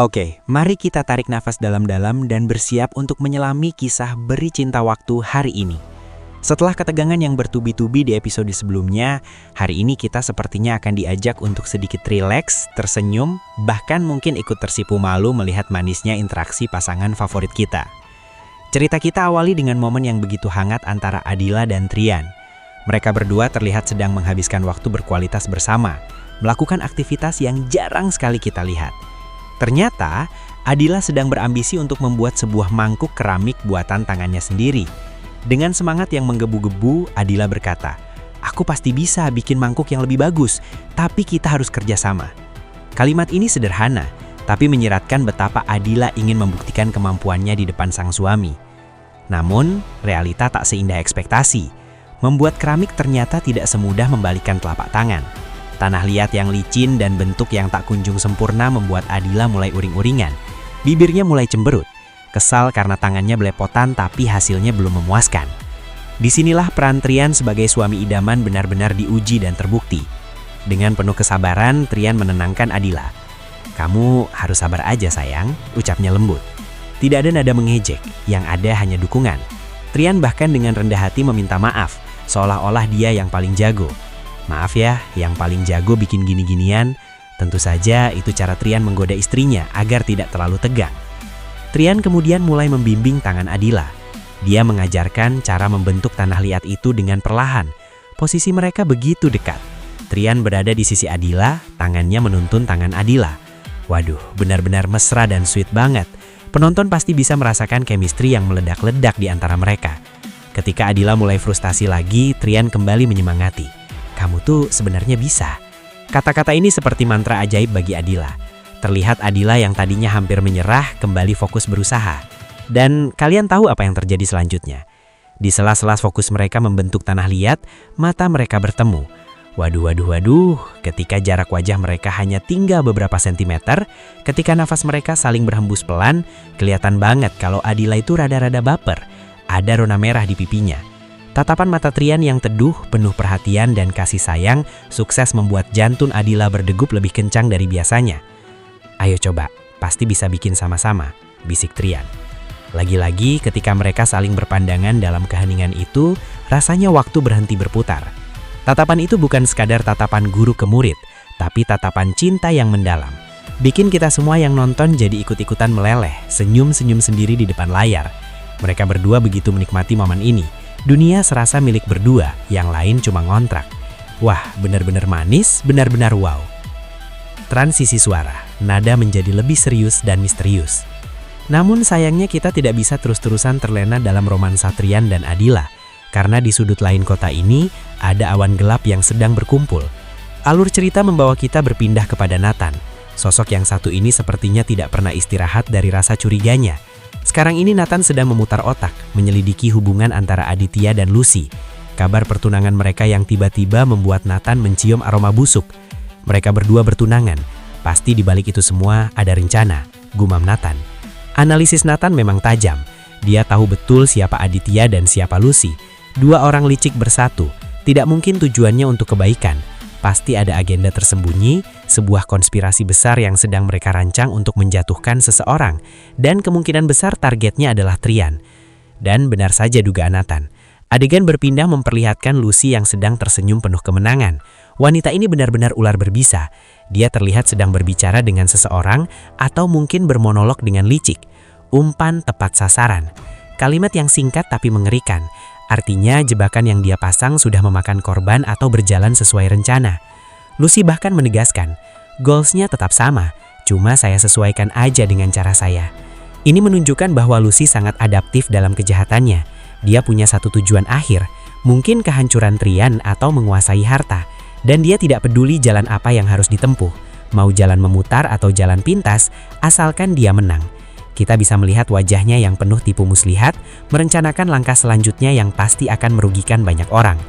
Oke, mari kita tarik nafas dalam-dalam dan bersiap untuk menyelami kisah Beri Cinta Waktu hari ini. Setelah ketegangan yang bertubi-tubi di episode sebelumnya, hari ini kita sepertinya akan diajak untuk sedikit rileks, tersenyum, bahkan mungkin ikut tersipu malu melihat manisnya interaksi pasangan favorit kita. Cerita kita awali dengan momen yang begitu hangat antara Adila dan Trian. Mereka berdua terlihat sedang menghabiskan waktu berkualitas bersama, melakukan aktivitas yang jarang sekali kita lihat. Ternyata, Adila sedang berambisi untuk membuat sebuah mangkuk keramik buatan tangannya sendiri. Dengan semangat yang menggebu-gebu, Adila berkata, "Aku pasti bisa bikin mangkuk yang lebih bagus, tapi kita harus kerjasama." Kalimat ini sederhana, tapi menyiratkan betapa Adila ingin membuktikan kemampuannya di depan sang suami. Namun, realita tak seindah ekspektasi. Membuat keramik ternyata tidak semudah membalikan telapak tangan. Tanah liat yang licin dan bentuk yang tak kunjung sempurna membuat Adila mulai uring-uringan. Bibirnya mulai cemberut. Kesal karena tangannya belepotan tapi hasilnya belum memuaskan. Disinilah peran Trian sebagai suami idaman benar-benar diuji dan terbukti. Dengan penuh kesabaran, Trian menenangkan Adila. "Kamu harus sabar aja sayang," ucapnya lembut. Tidak ada nada mengejek, yang ada hanya dukungan. Trian bahkan dengan rendah hati meminta maaf, seolah-olah dia yang paling jago. "Maaf ya, yang paling jago bikin gini-ginian." Tentu saja itu cara Trian menggoda istrinya agar tidak terlalu tegang. Trian kemudian mulai membimbing tangan Adila. Dia mengajarkan cara membentuk tanah liat itu dengan perlahan. Posisi mereka begitu dekat. Trian berada di sisi Adila, tangannya menuntun tangan Adila. Waduh, benar-benar mesra dan sweet banget. Penonton pasti bisa merasakan chemistry yang meledak-ledak di antara mereka. Ketika Adila mulai frustasi lagi, Trian kembali menyemangati. "Kamu tuh sebenarnya bisa." Kata-kata ini seperti mantra ajaib bagi Adila. Terlihat Adila yang tadinya hampir menyerah kembali fokus berusaha. Dan kalian tahu apa yang terjadi selanjutnya? Di sela-sela fokus mereka membentuk tanah liat, mata mereka bertemu. Waduh, ketika jarak wajah mereka hanya tinggal beberapa sentimeter, ketika nafas mereka saling berhembus pelan, kelihatan banget kalau Adila itu rada-rada baper. Ada rona merah di pipinya. Tatapan mata Trian yang teduh, penuh perhatian dan kasih sayang, sukses membuat jantung Adila berdegup lebih kencang dari biasanya. "Ayo coba, pasti bisa bikin sama-sama," bisik Trian. Lagi-lagi ketika mereka saling berpandangan dalam keheningan itu, rasanya waktu berhenti berputar. Tatapan itu bukan sekadar tatapan guru ke murid, tapi tatapan cinta yang mendalam. Bikin kita semua yang nonton jadi ikut-ikutan meleleh, senyum-senyum sendiri di depan layar. Mereka berdua begitu menikmati momen ini. Dunia serasa milik berdua, yang lain cuma ngontrak. Wah, benar-benar manis, benar-benar wow. Transisi suara, nada menjadi lebih serius dan misterius. Namun sayangnya kita tidak bisa terus-terusan terlena dalam romansa Trian dan Adila, karena di sudut lain kota ini ada awan gelap yang sedang berkumpul. Alur cerita membawa kita berpindah kepada Nathan. Sosok yang satu ini sepertinya tidak pernah istirahat dari rasa curiganya. Sekarang ini Nathan sedang memutar otak, menyelidiki hubungan antara Aditya dan Lucy. Kabar pertunangan mereka yang tiba-tiba membuat Nathan mencium aroma busuk. Mereka berdua bertunangan. Pasti di balik itu semua ada rencana, gumam Nathan. Analisis Nathan memang tajam. Dia tahu betul siapa Aditya dan siapa Lucy. Dua orang licik bersatu. Tidak mungkin tujuannya untuk kebaikan. Pasti ada agenda tersembunyi, sebuah konspirasi besar yang sedang mereka rancang untuk menjatuhkan seseorang. Dan kemungkinan besar targetnya adalah Trian. Dan benar saja dugaan Nathan. Adegan berpindah memperlihatkan Lucy yang sedang tersenyum penuh kemenangan. Wanita ini benar-benar ular berbisa. Dia terlihat sedang berbicara dengan seseorang atau mungkin bermonolog dengan licik. Umpan tepat sasaran. Kalimat yang singkat tapi mengerikan. Artinya jebakan yang dia pasang sudah memakan korban atau berjalan sesuai rencana. Lucy bahkan menegaskan, goalsnya tetap sama, cuma saya sesuaikan aja dengan cara saya. Ini menunjukkan bahwa Lucy sangat adaptif dalam kejahatannya. Dia punya satu tujuan akhir, mungkin kehancuran Trian atau menguasai harta. Dan dia tidak peduli jalan apa yang harus ditempuh, mau jalan memutar atau jalan pintas, asalkan dia menang. Kita bisa melihat wajahnya yang penuh tipu muslihat, merencanakan langkah selanjutnya yang pasti akan merugikan banyak orang.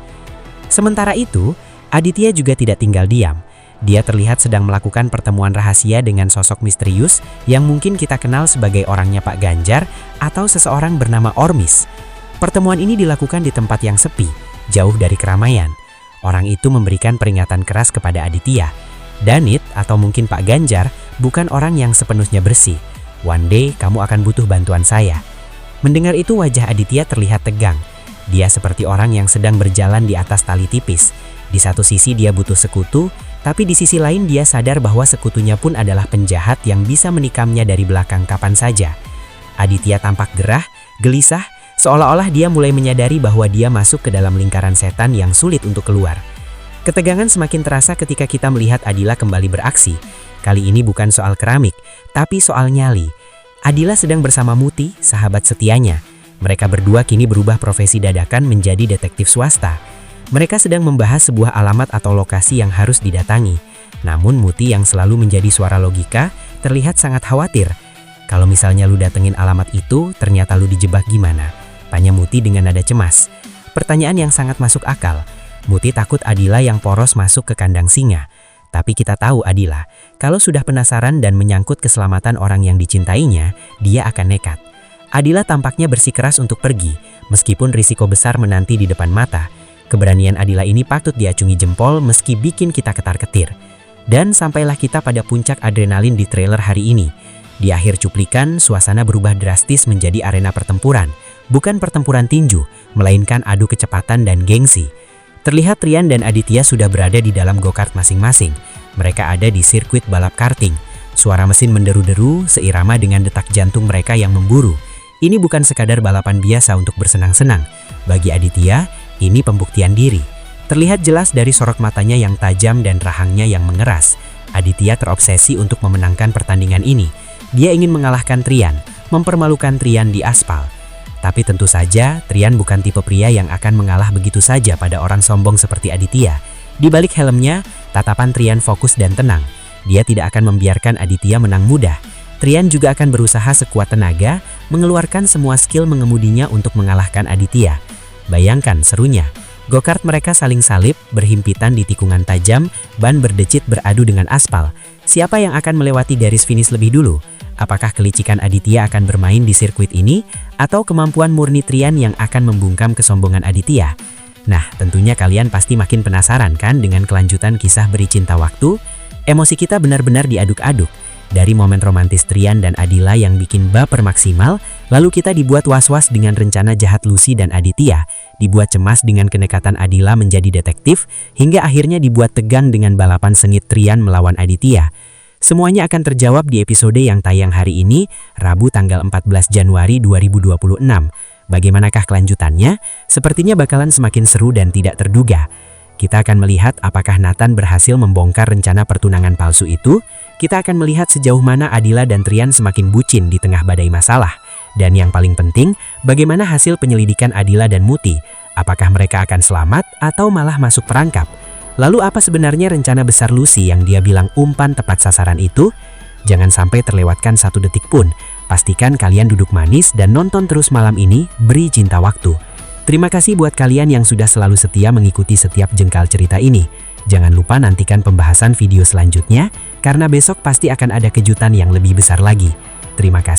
Sementara itu, Aditya juga tidak tinggal diam. Dia terlihat sedang melakukan pertemuan rahasia dengan sosok misterius yang mungkin kita kenal sebagai orangnya Pak Ganjar atau seseorang bernama Ormis. Pertemuan ini dilakukan di tempat yang sepi, jauh dari keramaian. Orang itu memberikan peringatan keras kepada Aditya. Danit atau mungkin Pak Ganjar bukan orang yang sepenuhnya bersih. One day kamu akan butuh bantuan saya." Mendengar itu wajah Aditya terlihat tegang. Dia seperti orang yang sedang berjalan di atas tali tipis. Di satu sisi dia butuh sekutu, tapi di sisi lain dia sadar bahwa sekutunya pun adalah penjahat yang bisa menikamnya dari belakang kapan saja. Aditya tampak gerah, gelisah, seolah-olah dia mulai menyadari bahwa dia masuk ke dalam lingkaran setan yang sulit untuk keluar. Ketegangan semakin terasa ketika kita melihat Adila kembali beraksi. Kali ini bukan soal keramik, tapi soal nyali. Adila sedang bersama Muti, sahabat setianya. Mereka berdua kini berubah profesi dadakan menjadi detektif swasta. Mereka sedang membahas sebuah alamat atau lokasi yang harus didatangi. Namun Muti yang selalu menjadi suara logika terlihat sangat khawatir. "Kalau misalnya lu datengin alamat itu, ternyata lu dijebak gimana?" tanya Muti dengan nada cemas. Pertanyaan yang sangat masuk akal. Muti takut Adila yang poros masuk ke kandang singa. Tapi kita tahu Adila, kalau sudah penasaran dan menyangkut keselamatan orang yang dicintainya, dia akan nekat. Adila tampaknya bersikeras untuk pergi, meskipun risiko besar menanti di depan mata. Keberanian Adila ini patut diacungi jempol meski bikin kita ketar-ketir. Dan sampailah kita pada puncak adrenalin di trailer hari ini. Di akhir cuplikan, suasana berubah drastis menjadi arena pertempuran. Bukan pertempuran tinju, melainkan adu kecepatan dan gengsi. Terlihat Trian dan Aditya sudah berada di dalam go-kart masing-masing. Mereka ada di sirkuit balap karting. Suara mesin menderu-deru seirama dengan detak jantung mereka yang memburu. Ini bukan sekadar balapan biasa untuk bersenang-senang. Bagi Aditya, ini pembuktian diri. Terlihat jelas dari sorot matanya yang tajam dan rahangnya yang mengeras. Aditya terobsesi untuk memenangkan pertandingan ini. Dia ingin mengalahkan Trian, mempermalukan Trian di aspal. Tapi tentu saja, Trian bukan tipe pria yang akan mengalah begitu saja pada orang sombong seperti Aditya. Di balik helmnya, tatapan Trian fokus dan tenang. Dia tidak akan membiarkan Aditya menang mudah. Trian juga akan berusaha sekuat tenaga, mengeluarkan semua skill mengemudinya untuk mengalahkan Aditya. Bayangkan serunya. Go-kart mereka saling salip, berhimpitan di tikungan tajam, ban berdecit beradu dengan aspal. Siapa yang akan melewati garis finish lebih dulu? Apakah kelicikan Aditya akan bermain di sirkuit ini, atau kemampuan murni Trian yang akan membungkam kesombongan Aditya? Nah, tentunya kalian pasti makin penasaran kan dengan kelanjutan kisah Beri Cinta Waktu? Emosi kita benar-benar diaduk-aduk. Dari momen romantis Trian dan Adila yang bikin baper maksimal, lalu kita dibuat was-was dengan rencana jahat Lucy dan Aditya, dibuat cemas dengan kenekatan Adila menjadi detektif, hingga akhirnya dibuat tegang dengan balapan sengit Trian melawan Aditya. Semuanya akan terjawab di episode yang tayang hari ini, Rabu tanggal 14 Januari 2026. Bagaimanakah kelanjutannya? Sepertinya bakalan semakin seru dan tidak terduga. Kita akan melihat apakah Nathan berhasil membongkar rencana pertunangan palsu itu. Kita akan melihat sejauh mana Adila dan Trian semakin bucin di tengah badai masalah. Dan yang paling penting, bagaimana hasil penyelidikan Adila dan Muti? Apakah mereka akan selamat atau malah masuk perangkap? Lalu apa sebenarnya rencana besar Lucy yang dia bilang umpan tepat sasaran itu? Jangan sampai terlewatkan satu detik pun. Pastikan kalian duduk manis dan nonton terus malam ini Beri Cinta Waktu. Terima kasih buat kalian yang sudah selalu setia mengikuti setiap jengkal cerita ini. Jangan lupa nantikan pembahasan video selanjutnya, karena besok pasti akan ada kejutan yang lebih besar lagi. Terima kasih.